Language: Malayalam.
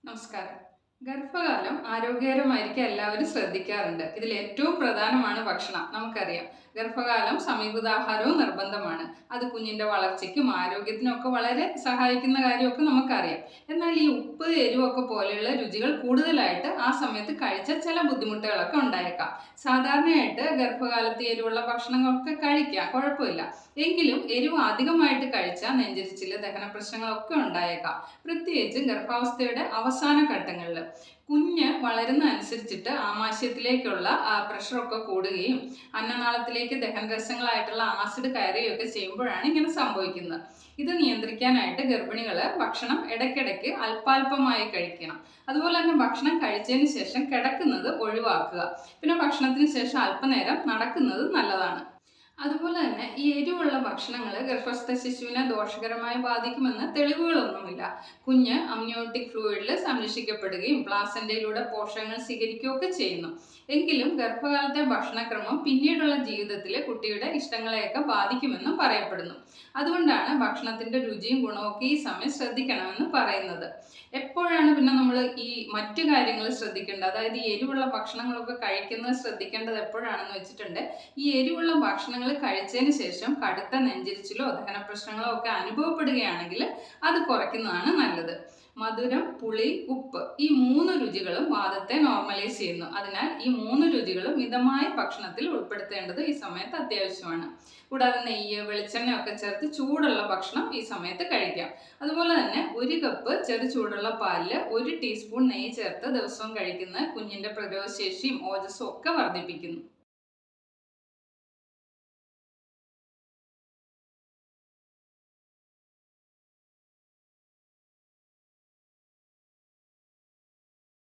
നമസ്കാരം. ഗർഭകാലം ആരോഗ്യകരമായിരിക്കാൻ എല്ലാവരും ശ്രദ്ധിക്കാറുണ്ട്. ഇതിൽ ഏറ്റവും പ്രധാനമാണ് ഭക്ഷണം. നമുക്കറിയാം, ഗർഭകാലം സമീകൃതാഹാരവും നിർബന്ധമാണ്. അത് കുഞ്ഞിൻ്റെ വളർച്ചയ്ക്കും ആരോഗ്യത്തിനും ഒക്കെ വളരെ സഹായിക്കുന്ന കാര്യമൊക്കെ നമുക്കറിയാം. എന്നാൽ ഈ ഉപ്പ്, എരിവൊക്കെ പോലെയുള്ള രുചികൾ കൂടുതലായിട്ട് ആ സമയത്ത് കഴിച്ചാൽ ചില ബുദ്ധിമുട്ടുകളൊക്കെ ഉണ്ടായേക്കാം. സാധാരണയായിട്ട് ഗർഭകാലത്ത് എരിവുള്ള ഭക്ഷണങ്ങളൊക്കെ കഴിക്കാം, കുഴപ്പമില്ല. എങ്കിലും എരിവ് അധികമായിട്ട് കഴിച്ചാൽ നെഞ്ചരിച്ചിൽ, ദഹന പ്രശ്നങ്ങളൊക്കെ ഉണ്ടായേക്കാം. പ്രത്യേകിച്ച് ഗർഭാവസ്ഥയുടെ അവസാന ഘട്ടങ്ങളിൽ കുഞ്ഞ് വളരുന്ന അനുസരിച്ചിട്ട് ആമാശയത്തിലേക്കുള്ള പ്രഷറൊക്കെ കൂടുകയും അന്നനാളത്തിലേക്ക് ദഹനരസങ്ങളായിട്ടുള്ള ആസിഡ് കയറുകയൊക്കെ ചെയ്യുമ്പോഴാണ് ഇങ്ങനെ സംഭവിക്കുന്നത്. ഇത് നിയന്ത്രിക്കാനായിട്ട് ഗർഭിണികൾ ഭക്ഷണം ഇടയ്ക്കിടയ്ക്ക് അല്പാൽപമായി കഴിക്കണം. അതുപോലെ തന്നെ ഭക്ഷണം കഴിച്ചതിന് ശേഷം കിടക്കുന്നത് ഒഴിവാക്കുക. പിന്നെ ഭക്ഷണത്തിന് ശേഷം അല്പനേരം നടക്കുന്നത് നല്ലതാണ്. അതുപോലെ തന്നെ ഈ എരിവുള്ള ഭക്ഷണങ്ങൾ ഗർഭസ്ഥ ശിശുവിനെ ദോഷകരമായി ബാധിക്കുമെന്ന് തെളിവുകളൊന്നുമില്ല. കുഞ്ഞ് അമ്നിയോട്ടിക് ഫ്ലൂയിഡിൽ സംരക്ഷിക്കപ്പെടുകയും പ്ലാസന്റയിലൂടെ പോഷകങ്ങൾ സ്വീകരിക്കുകയൊക്കെ ചെയ്യുന്നു. എങ്കിലും ഗർഭകാലത്തെ ഭക്ഷണക്രമം പിന്നീടുള്ള ജീവിതത്തിൽ കുട്ടിയുടെ ഇഷ്ടങ്ങളെയൊക്കെ ബാധിക്കുമെന്നും പറയപ്പെടുന്നു. അതുകൊണ്ടാണ് ഭക്ഷണത്തിന്റെ രുചിയും ഗുണമൊക്കെ ഈ സമയം ശ്രദ്ധിക്കണമെന്ന് പറയുന്നത്. എപ്പോഴാണ് പിന്നെ നമ്മൾ ഈ മറ്റു കാര്യങ്ങൾ ശ്രദ്ധിക്കേണ്ടത്, അതായത് ഈ എരിവുള്ള ഭക്ഷണങ്ങളൊക്കെ കഴിക്കുന്നത് ശ്രദ്ധിക്കേണ്ടത് എപ്പോഴാണെന്ന് വെച്ചിട്ടുണ്ട്. ഈ എരിവുള്ള ഭക്ഷണങ്ങൾ കഴിച്ചതിന് ശേഷം കടുത്ത നെഞ്ചരിച്ചിലോ ദഹന പ്രശ്നങ്ങളോ ഒക്കെ അനുഭവപ്പെടുകയാണെങ്കിൽ അത് കുറയ്ക്കുന്നതാണ് നല്ലത്. മധുരം, പുളി, ഉപ്പ് ഈ മൂന്ന് രുചികളും വാദത്തെ നോർമലൈസ് ചെയ്യുന്നു. അതിനാൽ ഈ മൂന്ന് രുചികളും മിതമായ ഭക്ഷണത്തിൽ ഉൾപ്പെടുത്തേണ്ടത് ഈ സമയത്ത് അത്യാവശ്യമാണ്. കൂടാതെ നെയ്യ്, വെളിച്ചെണ്ണ ഒക്കെ ചേർത്ത് ചൂടുള്ള ഭക്ഷണം ഈ സമയത്ത് കഴിക്കാം. അതുപോലെ തന്നെ 1 കപ്പ് ചെറു ചൂടുള്ള പാലിൽ 1 ടീസ്പൂൺ നെയ്യ് ചേർത്ത് ദിവസവും കഴിക്കുന്നത് കുഞ്ഞിന്റെ പ്രതിരോധശേഷിയും ഓജസ്സും ഒക്കെ വർദ്ധിപ്പിക്കുന്നു.